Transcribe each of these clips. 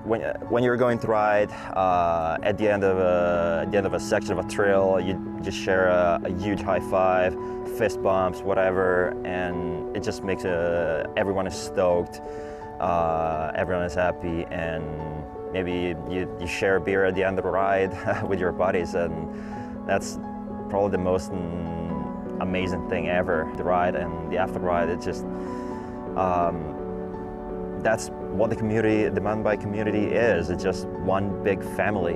When you're going to ride, at the end of a section of a trail, you just share a huge high five, fist bumps, whatever, and it just makes everyone is stoked, everyone is happy, and maybe you share a beer at the end of the ride with your buddies, and that's probably the most amazing thing ever. The ride and the after ride, it's just that's what the mountain bike community is. It's just one big family.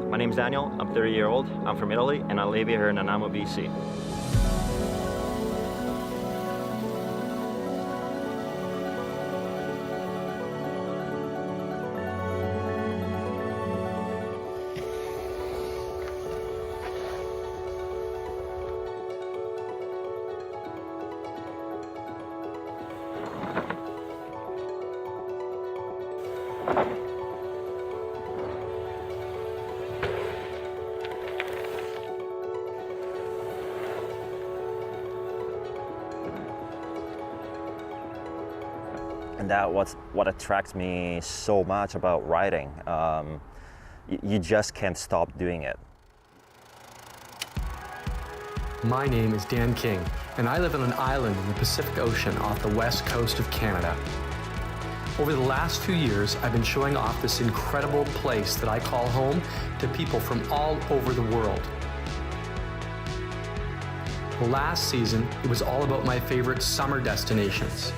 My name's Daniel, I'm 30 years old, I'm from Italy, and I live here in Nanaimo, BC. And that's what attracts me so much about riding. You just can't stop doing it. My name is Dan King, and I live on an island in the Pacific Ocean off the west coast of Canada. Over the last 2 years, I've been showing off this incredible place that I call home to people from all over the world. Last season, it was all about my favorite summer destinations.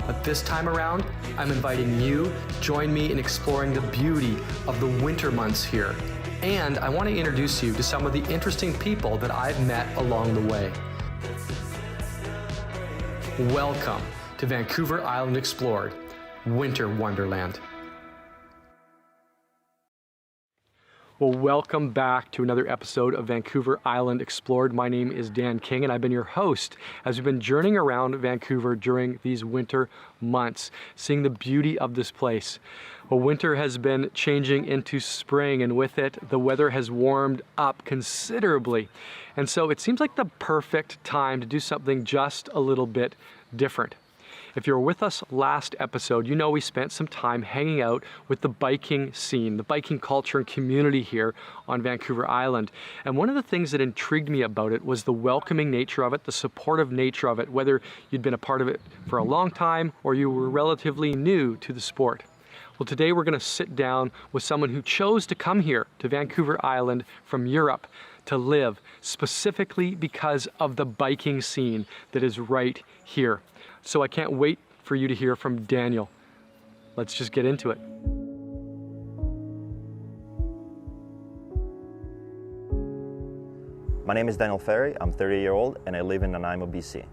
But this time around, I'm inviting you to join me in exploring the beauty of the winter months here. And I want to introduce you to some of the interesting people that I've met along the way. Welcome to Vancouver Island Explored, Winter Wonderland. Well, welcome back to another episode of Vancouver Island Explored. My name is Dan King, and I've been your host as we've been journeying around Vancouver during these winter months, seeing the beauty of this place. Well, winter has been changing into spring, and with it, the weather has warmed up considerably. And so it seems like the perfect time to do something just a little bit different. If you were with us last episode, you know we spent some time hanging out with the biking scene, the biking culture and community here on Vancouver Island. And one of the things that intrigued me about it was the welcoming nature of it, the supportive nature of it, whether you'd been a part of it for a long time or you were relatively new to the sport. Well, today we're going to sit down with someone who chose to come here to Vancouver Island from Europe to live, specifically because of the biking scene that is right here. So I can't wait for you to hear from Daniel. Let's just get into it. My name is Daniel Ferry, I'm 30 years old, and I live in Nanaimo, BC.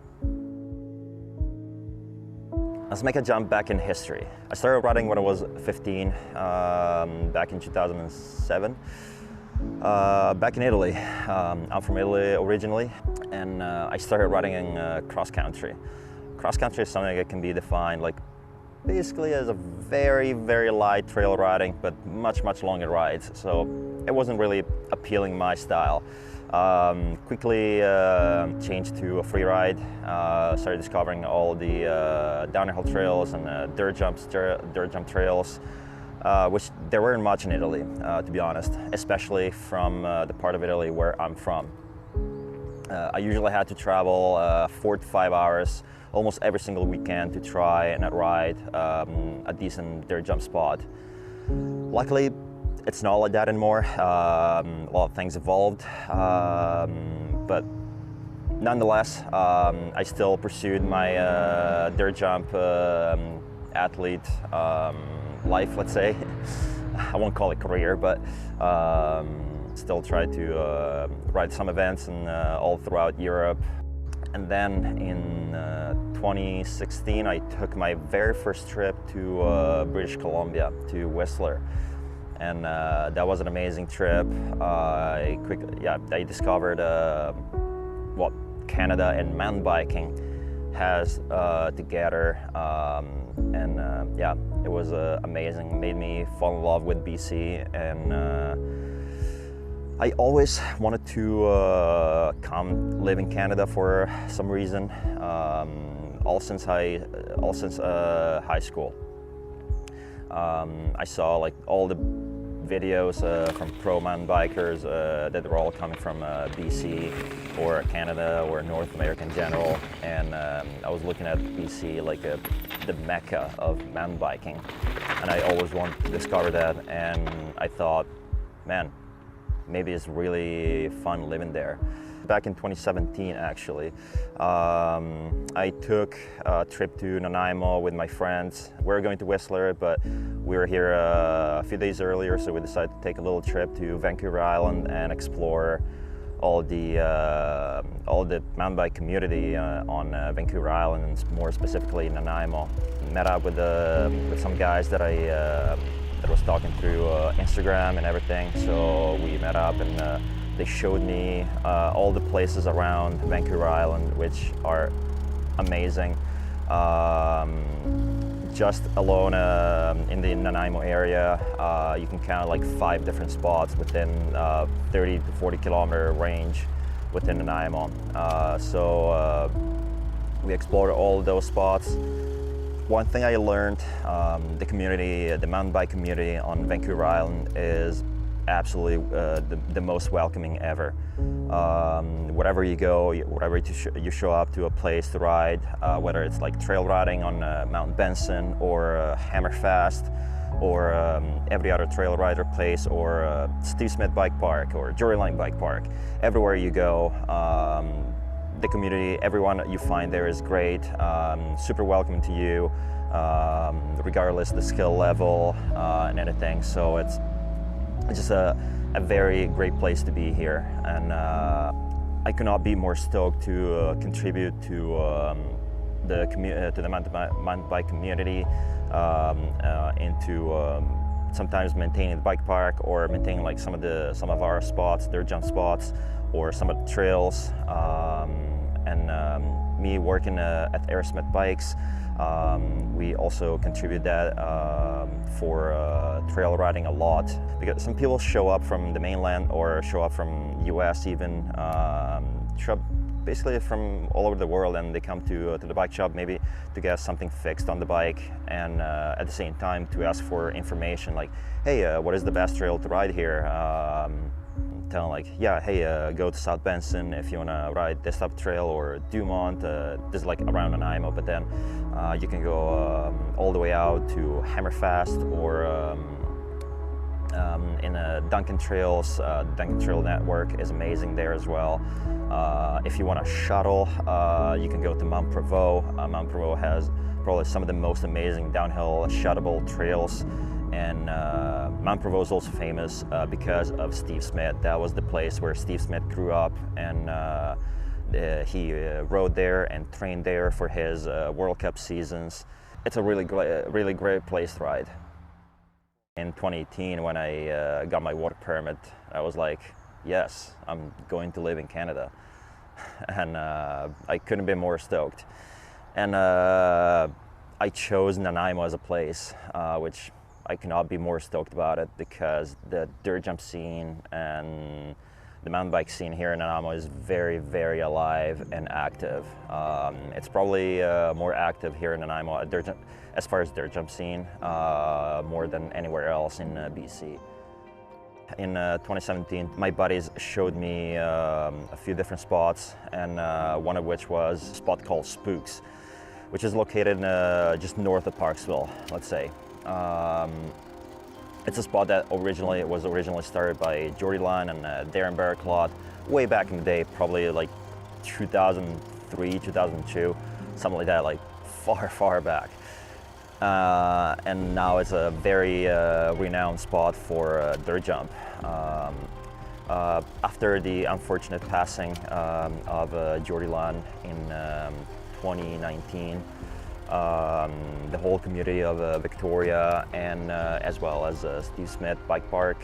Let's make a jump back in history. I started riding when I was 15, back in 2007. Back in Italy. I'm from Italy originally, and I started riding in cross country. Cross country is something that can be defined like basically as a very, very light trail riding, but much, much longer rides. So it wasn't really appealing my style. Quickly changed to a free ride. Started discovering all the downhill trails and dirt jump trails, which there weren't much in Italy, to be honest, especially from the part of Italy where I'm from. I usually had to travel 4 to 5 hours almost every single weekend to try and ride a decent dirt jump spot. Luckily, it's not like that anymore. A lot of things evolved, but nonetheless, I still pursued my dirt jump athlete life, let's say. I won't call it career, but still try to ride some events and all throughout Europe. And then in 2016, I took my very first trip to British Columbia, to Whistler. And that was an amazing trip. I discovered what Canada and mountain biking has together. It was amazing. It made me fall in love with BC, and I always wanted to come live in Canada for some reason, all since high school. I saw like all the videos from pro mountain bikers that were all coming from BC or Canada or North America in general, and I was looking at BC like the mecca of mountain biking, and I always wanted to discover that, and I thought, man, maybe it's really fun living there. Back in 2017, actually, I took a trip to Nanaimo with my friends. We were going to Whistler, but we were here a few days earlier, so we decided to take a little trip to Vancouver Island and explore all the mountain bike community on Vancouver Island, and more specifically Nanaimo. Met up with some guys that I was talking through Instagram and everything. So we met up and they showed me all the places around Vancouver Island, which are amazing. Just alone in the Nanaimo area, you can count like 5 different spots within 30 to 40 kilometer range within Nanaimo. So we explored all of those spots. One thing I learned, the community, the mountain bike community on Vancouver Island is absolutely the most welcoming ever. Wherever you go, wherever you show up to a place to ride, whether it's like trail riding on Mount Benson or Hammerfest or every other trail rider place, or Steve Smith Bike Park or Jury Line Bike Park, everywhere you go, the community, everyone you find there is great, super welcoming to you, regardless of the skill level and anything. So it's just a very great place to be here, and I could not be more stoked to contribute to the mountain bike community, into sometimes maintaining the bike park or maintaining like some of our spots, dirt jump spots, or some of the trails, and me working at Aerosmith Bikes. We also contribute that for trail riding a lot, because some people show up from the mainland or show up from US even, show up basically from all over the world, and they come to the bike shop maybe to get something fixed on the bike, and at the same time to ask for information like, hey, what is the best trail to ride here? Tell them like, yeah, hey, go to South Benson if you want to ride this type of trail, or Dumont, this is like around Nanaimo, but then you can go all the way out to Hammerfest or in Duncan Trails. Duncan Trail Network is amazing there as well. If you want a shuttle, you can go to Mount Provo. Mount Provo has probably some of the most amazing downhill shuttleable trails. And Mount Provo is also famous because of Steve Smith. That was the place where Steve Smith grew up, and he rode there and trained there for his World Cup seasons. It's a really great place to ride. In 2018, when I got my work permit, I was like, yes, I'm going to live in Canada. And I couldn't be more stoked. And I chose Nanaimo as a place, which I cannot be more stoked about it, because the dirt jump scene and the mountain bike scene here in Nanaimo is very, very alive and active. It's probably more active here in Nanaimo as far as dirt jump scene, more than anywhere else in BC. In 2017, my buddies showed me a few different spots, and one of which was a spot called Spooks, which is located just north of Parksville, let's say. It's a spot that was originally started by Jordy Lan and Darren Barraclough way back in the day, probably like 2003, 2002, something like that, like far back. And now it's a very renowned spot for dirt jump. After the unfortunate passing of Jordy Lan in 2019, the whole community of Victoria, and as well as Steve Smith Bike Park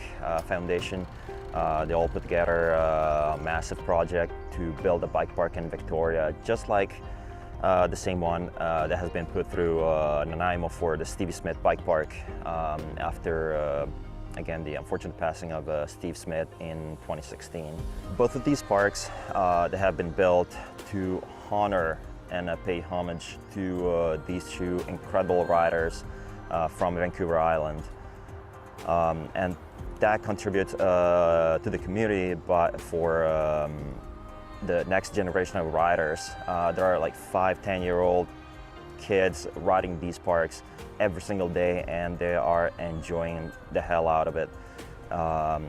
Foundation, they all put together a massive project to build a bike park in Victoria, just like the same one that has been put through Nanaimo for the Stevie Smith Bike Park after again the unfortunate passing of Steve Smith in 2016. Both of these parks they have been built to honor and pay homage to these two incredible riders from Vancouver Island. And that contributes to the community, but for the next generation of riders. There are like 5-10-year-old kids riding these parks every single day, and they are enjoying the hell out of it.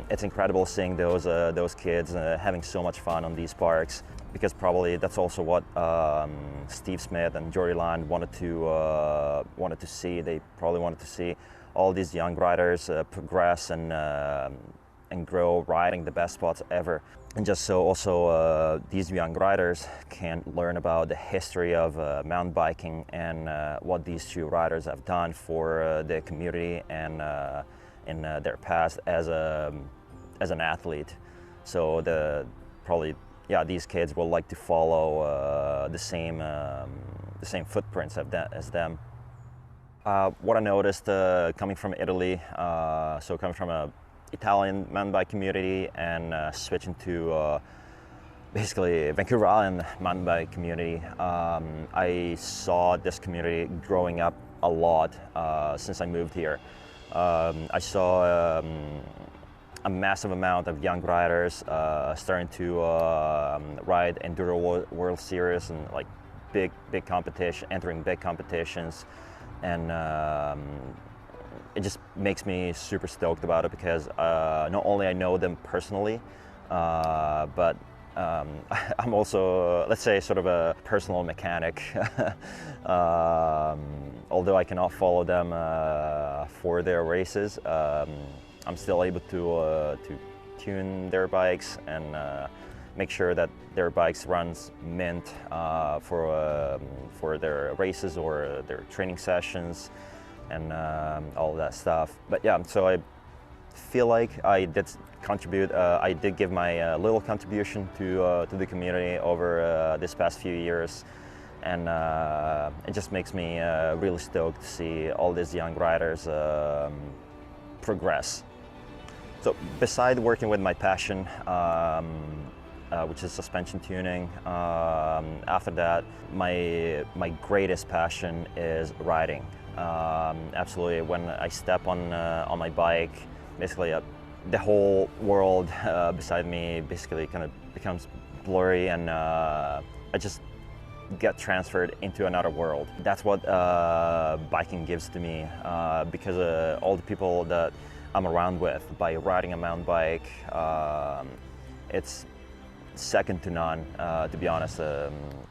It's incredible seeing those kids having so much fun on these parks, because probably that's also what Steve Smith and Jordy Land wanted to see. They probably wanted to see all these young riders progress and grow riding the best spots ever. And just so also these young riders can learn about the history of mountain biking and what these two riders have done for the community and in their past as an athlete. So these kids will like to follow the same footprints as them. What I noticed coming from Italy, so coming from a Italian mountain bike community and switching to basically Vancouver Island mountain bike community, I saw this community growing up a lot since I moved here. I saw a massive amount of young riders starting to ride Enduro World Series and like big competition, entering big competitions, and it just makes me super stoked about it, because not only I know them personally, but I'm also, let's say, sort of a personal mechanic. Although I cannot follow them for their races, I'm still able to tune their bikes and make sure that their bikes runs mint for their races or their training sessions and all that stuff. But yeah, so I feel like I did contribute. I did give my little contribution to the community over this past few years, and it just makes me really stoked to see all these young riders progress. So beside working with my passion, which is suspension tuning, after that, my greatest passion is riding. Absolutely, when I step on my bike, basically the whole world beside me basically kind of becomes blurry, and I just get transferred into another world. That's what biking gives to me, because all the people that I'm around with by riding a mountain bike, it's second to none, to be honest.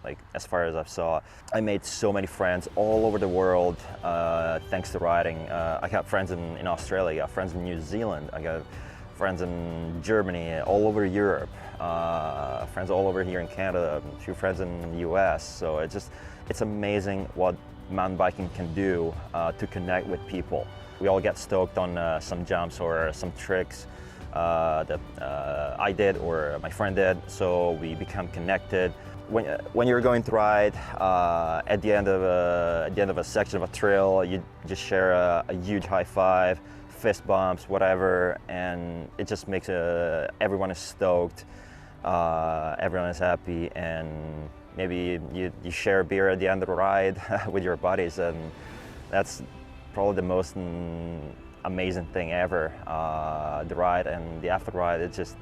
Like, as far as I've saw, I made so many friends all over the world thanks to riding. I got friends in Australia, I got friends in New Zealand, I got friends in Germany, all over Europe, friends all over here in Canada, a few friends in the US. So it's amazing what mountain biking can do to connect with people. We all get stoked on some jumps or some tricks that I did or my friend did, so we become connected. When you're going to ride, at the end of a section of a trail, you just share a huge high five, fist bumps, whatever, and it just makes everyone is stoked, everyone is happy, and maybe you share a beer at the end of the ride with your buddies, and that's probably the most amazing thing ever. The ride and the after ride, it's just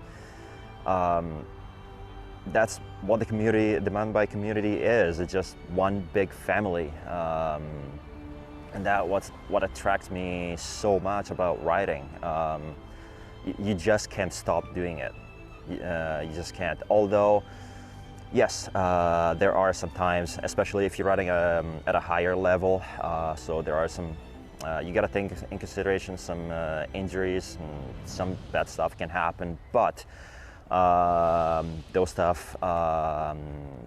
that's what the mountain bike community is. It's just one big family, and that's what attracts me so much about riding. You just can't stop doing it. You just can't. Although, yes, there are some times, especially if you're riding at a higher level, so there are some. You got to take in consideration some injuries, and some bad stuff can happen, but those stuff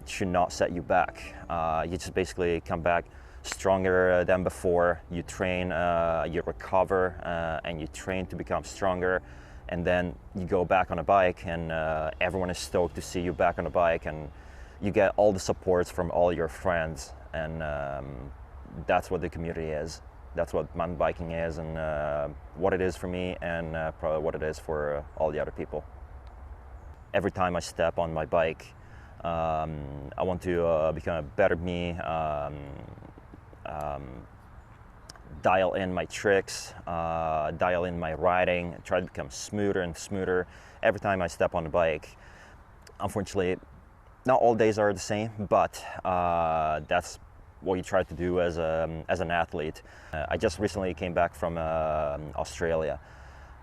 should not set you back. You just basically come back stronger than before. You train, you recover, and you train to become stronger, and then you go back on a bike, and everyone is stoked to see you back on a bike, and you get all the supports from all your friends, and that's what the community is. That's what mountain biking is, and what it is for me, and probably what it is for all the other people. Every time I step on my bike, I want to become a better me, dial in my tricks, dial in my riding, try to become smoother and smoother every time I step on the bike. Unfortunately, not all days are the same, but that's what you try to do as an athlete. I just recently came back from Australia,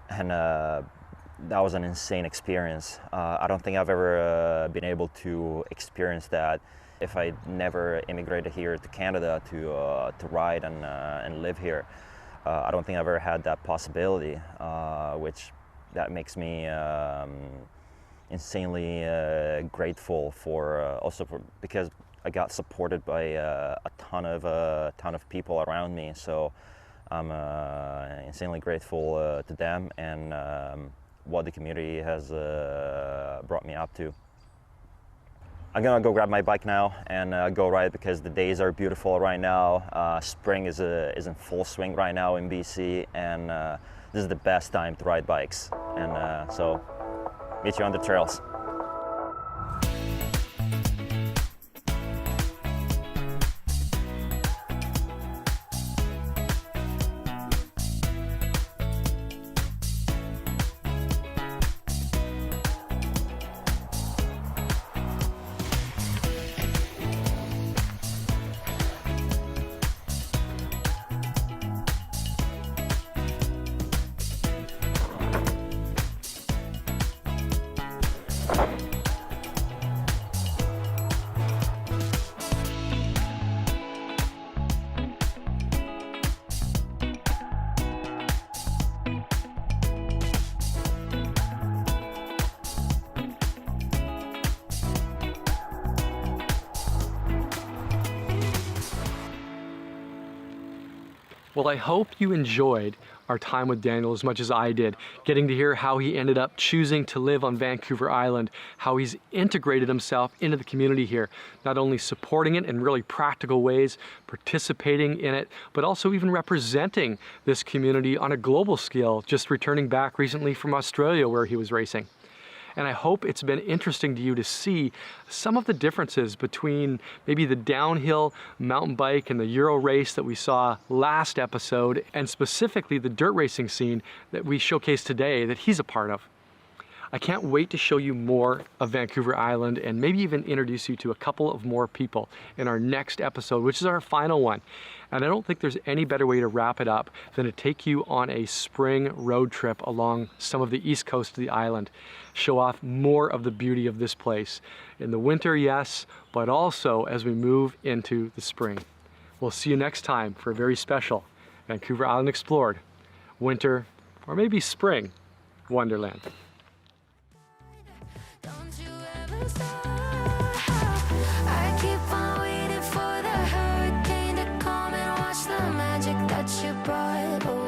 and that was an insane experience. I don't think I've ever been able to experience that if I never immigrated here to Canada to ride and live here. I don't think I've ever had that possibility, which that makes me insanely grateful for, because I got supported by a ton of people around me. So I'm insanely grateful to them and what the community has brought me up to. I'm gonna go grab my bike now and go ride because the days are beautiful right now. Spring is in full swing right now in BC, and this is the best time to ride bikes. And so, meet you on the trails. Well, I hope you enjoyed our time with Daniel as much as I did, getting to hear how he ended up choosing to live on Vancouver Island, how he's integrated himself into the community here, not only supporting it in really practical ways, participating in it, but also even representing this community on a global scale, just returning back recently from Australia where he was racing. And I hope it's been interesting to you to see some of the differences between maybe the downhill mountain bike and the Euro race that we saw last episode, and specifically the dirt racing scene that we showcased today that he's a part of. I can't wait to show you more of Vancouver Island and maybe even introduce you to a couple of more people in our next episode, which is our final one. And I don't think there's any better way to wrap it up than to take you on a spring road trip along some of the east coast of the island, show off more of the beauty of this place. In the winter, yes, but also as we move into the spring. We'll see you next time for a very special Vancouver Island Explored, winter, or maybe spring, Wonderland. Don't you ever stop. I keep on waiting for the hurricane to come and wash the magic that you brought away.